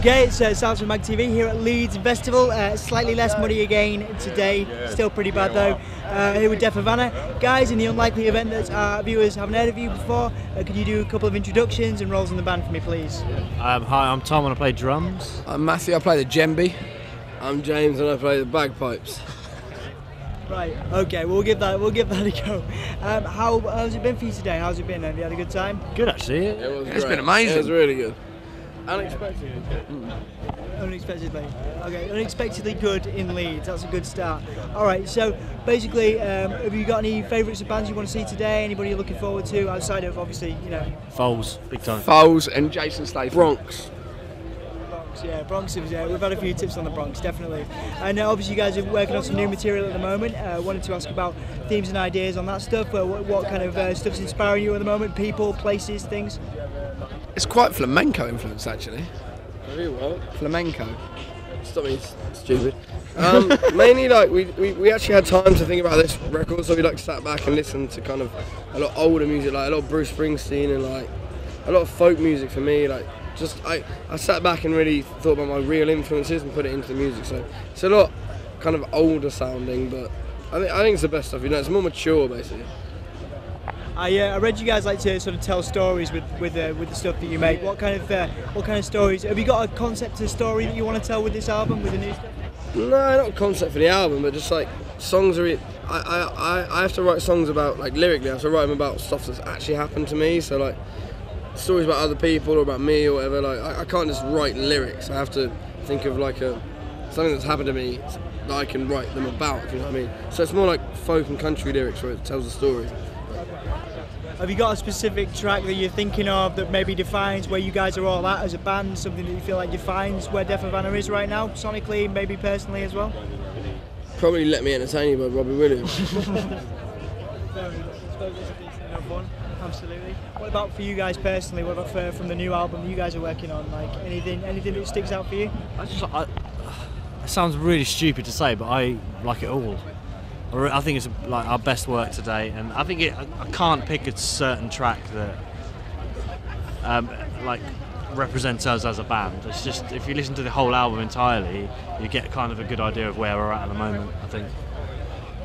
Okay, it's Soundspheremag TV here at Leeds Festival. Slightly less money again today, still pretty bad though. Here with Deaf Havana. Guys, in the unlikely event that our viewers haven't heard of you before, could you do a couple of introductions and roles in the band for me, please? Hi, I'm Tom and I play drums. I'm Matthew, I play the djembe. I'm James and I play the bagpipes. Right, okay, we'll give that a go. How's it been for you today? How's it been? Have you had a good time? Good actually. It's been amazing. It was really good. Unexpectedly. Unexpectedly. Okay, unexpectedly good in Leeds. That's a good start. All right, so basically, have you got any favourites of bands you want to see today? Anybody you're looking forward to outside of obviously, you know? Foals, big time. Foals and Jason Statham. Bronx. Yeah, Bronx. We've had a few tips on the Bronx, definitely. And obviously, you guys are working on some new material at the moment. Wanted to ask about themes and ideas on that stuff. What kind of stuff's inspiring you at the moment? People, places, things. It's quite flamenco influence, actually. Very well. Flamenco. Stop me, stupid. Mainly, like we actually had time to think about this record, so we like sat back and listened to kind of a lot older music, like a lot of Bruce Springsteen and like a lot of folk music for me. Like just I sat back and really thought about my real influences and put it into the music. So it's a lot kind of older sounding, but I think it's the best stuff. You know, it's more mature basically. I read you guys like to sort of tell stories with the stuff that you make. What kind of stories? Have you got a concept of story that you want to tell with this album, with the new stuff? No, not a concept for the album, but just like songs are. I have to write songs about, like lyrically, I have to write them about stuff that's actually happened to me. So like stories about other people or about me or whatever. Like I can't just write lyrics. I have to think of like something that's happened to me that I can write them about. If you know what I mean? So it's more like folk and country lyrics where it tells a story. Have you got a specific track that you're thinking of that maybe defines where you guys are all at as a band, something that you feel like defines where Deaf Havana is right now, sonically, maybe personally as well? Probably Let Me Entertain You by Robbie Williams. Absolutely. What about for you guys personally? What about from the new album that you guys are working on? Like anything that sticks out for you? It sounds really stupid to say, but I like it all. I think it's like our best work today, and I think I can't pick a certain track that like represents us as a band. It's just if you listen to the whole album entirely, you get kind of a good idea of where we're at the moment, I think.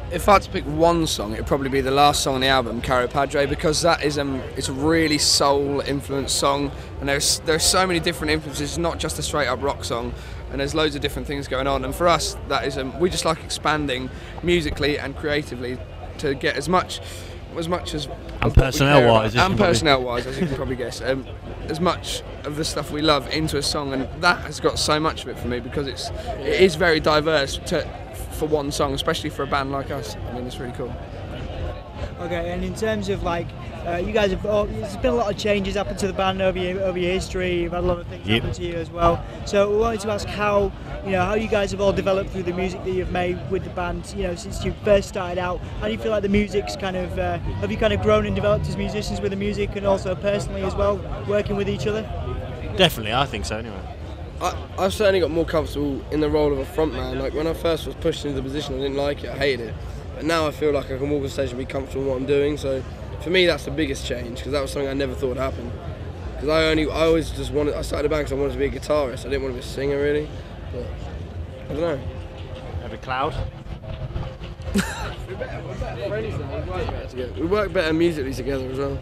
If I had to pick one song, it'd probably be the last song on the album, Caro Padre, because that is it's a really soul-influenced song, and there's so many different influences. It's not just a straight-up rock song, and there's loads of different things going on. And for us, that is we just like expanding musically and creatively to get as much as and personnel-wise, as you can probably guess, as much of the stuff we love into a song, and that has got so much of it for me because it is very diverse for one song, especially for a band like us. I mean, it's really cool. Okay, and in terms of like, you guys have, there's been a lot of changes happened to the band over your history. You've had a lot of things happen to you as well. So we wanted to ask how you guys have all developed through the music that you've made with the band. You know, since you first started out, how do you feel like the music's kind of have you kind of grown and developed as musicians with the music, and also personally as well, working with each other? Definitely, I think so. Anyway. I've certainly got more comfortable in the role of a frontman. Like when I first was pushed into the position, I didn't like it, I hated it. But now I feel like I can walk on stage and be comfortable in what I'm doing. So for me, that's the biggest change, because that was something I never thought would happen. Because I always just I started a band because I wanted to be a guitarist. I didn't want to be a singer really. But I don't know. Every cloud. We're better friends now. We work better together. We work better musically together as well.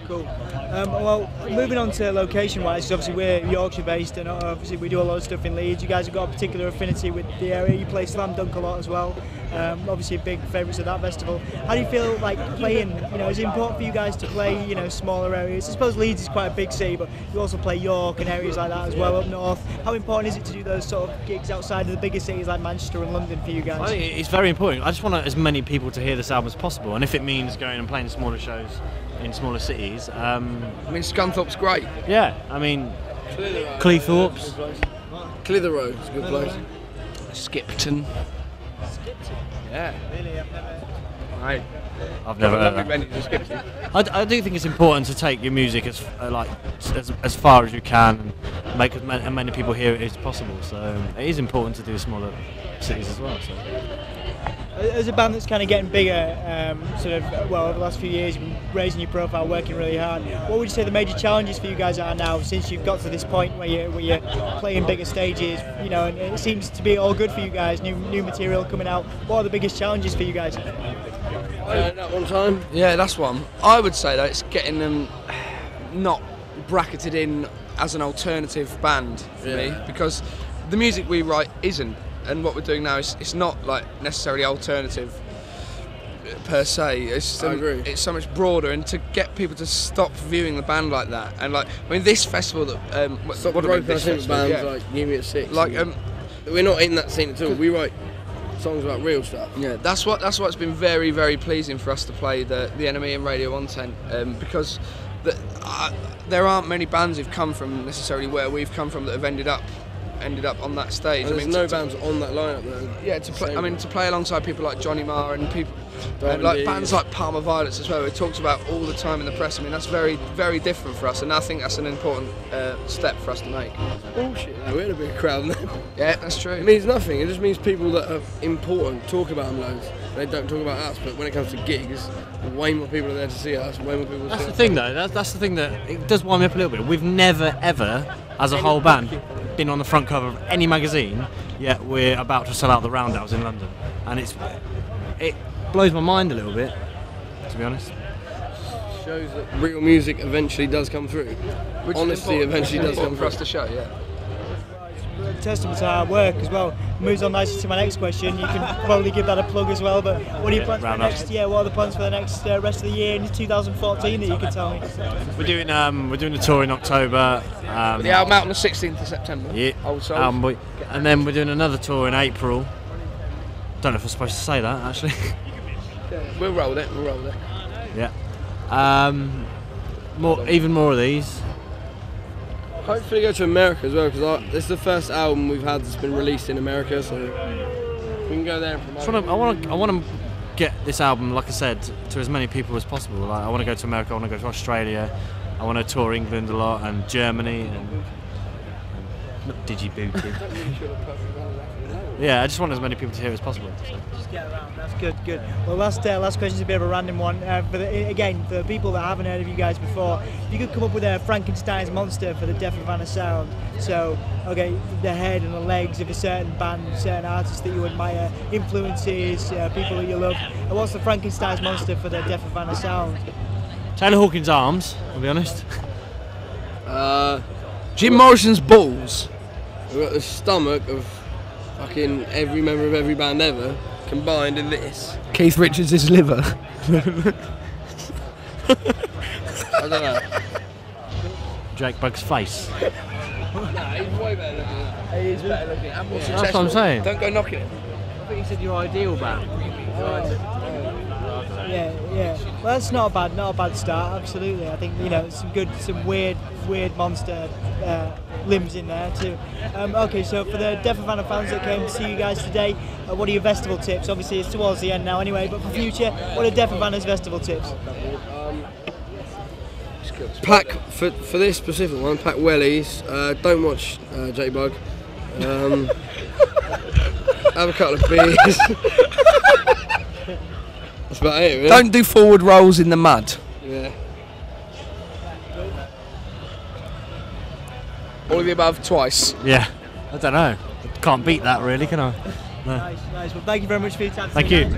Cool. Well, moving on to location-wise, obviously we're Yorkshire-based, and obviously we do a lot of stuff in Leeds. You guys have got a particular affinity with the area. You play Slam Dunk a lot as well. Obviously, big favourites of that festival. How do you feel like playing? Is it important for you guys to play, smaller areas? I suppose Leeds is quite a big city, but you also play York and areas like that as well up north. How important is it to do those sort of gigs outside of the bigger cities like Manchester and London for you guys? I think it's very important. I just want as many people to hear this album as possible, and if it means going and playing smaller shows in smaller cities. I mean, Scunthorpe's great. Yeah, I mean, Cleethorpes. Clitheroe is a good place. Skipton. Yeah. Really, I've never. Right. I've never heard that. I do think it's important to take your music as far as you can and make as many people hear it as possible. So it is important to do smaller cities as well. So. As a band that's kind of getting bigger, sort of, well, over the last few years, you've been raising your profile, working really hard. What would you say the major challenges for you guys are now, since you've got to this point where you're playing bigger stages, you know, and it seems to be all good for you guys, new material coming out. What are the biggest challenges for you guys? That one time. Yeah, that's one. I would say that it's getting them not bracketed in as an alternative band for me, because the music we write isn't. And what we're doing now is it's not like necessarily alternative per se. I agree. It's so much broader, and to get people to stop viewing the band like that, and like I mean this festival that Stop what roping this us into festival, bands yeah. like New Me at 6. Like we're not in that scene at all. We write songs about real stuff. yeah, that's what's been very, very pleasing for us to play the Enemy and Radio 110, because there aren't many bands who've come from necessarily where we've come from that have ended up on that stage. And there's no bands on that lineup though. Yeah, to play alongside people like Johnny Marr and people Diamond like D. bands like Palmer Violets as well, who talked about all the time in the press. I mean, that's very, very different for us, and I think that's an important step for us to make. Bullshit though, we had a big crowd then. Yeah, that's true. It means nothing, it just means people that are important talk about them loads. They don't talk about us, but when it comes to gigs, way more people are there to see us, way more people That's see the us. thing though, that's the thing that it does wind me up a little bit. We've never ever, as a whole band, been on the front cover of any magazine, yet we're about to sell out the Roundhouse in London. And it blows my mind a little bit, to be honest. Shows that real music eventually does come through. Which is Honesty important. eventually does come for us through. to show. Yeah. Testament to our work as well. Moves on nicely to my next question. You can probably give that a plug as well. But what are your plans for the round up. next? Yeah, what are the plans for the next rest of the year in 2014 that you can tell me? We're doing a tour in October. The album out on the 16th of September. Yeah, Old Souls. album boy. And then we're doing another tour in April. Don't know if I'm supposed to say that actually. We'll roll it. We'll roll it. Yeah. Even more of these. Hopefully go to America as well, because this is the first album we've had that's been released in America, so we can go there and promote. I want to get this album, like I said, to as many people as possible. Like, I want to go to America, I want to go to Australia, I want to tour England a lot, and Germany, and not Digi-Booty. Yeah, I just want as many people to hear as possible. So. Just get around. That's good. Well, last question is a bit of a random one. Again, for the people that haven't heard of you guys before, if you could come up with a Frankenstein's monster for the Deaf Havana sound. So, okay, the head and the legs of a certain band, certain artists that you admire, influences, people that you love. And what's the Frankenstein's monster for the Deaf Havana sound? Taylor Hawkins' arms, I'll be honest. Jim Morrison's balls. We've got the stomach of fucking every member of every band ever combined in this. Keith Richards' liver. I don't know. Jake Bugg's face. Nah, he's way better looking. He's better looking and more That's what I'm saying. Don't go knocking him. I think you said your ideal band. Yeah. Well, that's not a bad start. Absolutely. I think some weird monster limbs in there too. Okay, so for the Deaf Havana fans that came to see you guys today, what are your festival tips? Obviously, it's towards the end now anyway. But for future, what are Deaf Havana's festival tips? Pack for this specific one. Pack wellies. Don't watch J-Bug. Have a couple of beers. That's about it, really. Don't do forward rolls in the mud. Yeah. All of the above twice. Yeah. I don't know. Can't beat that really, can I? No. Nice. Well, thank you very much for your time. Thank you.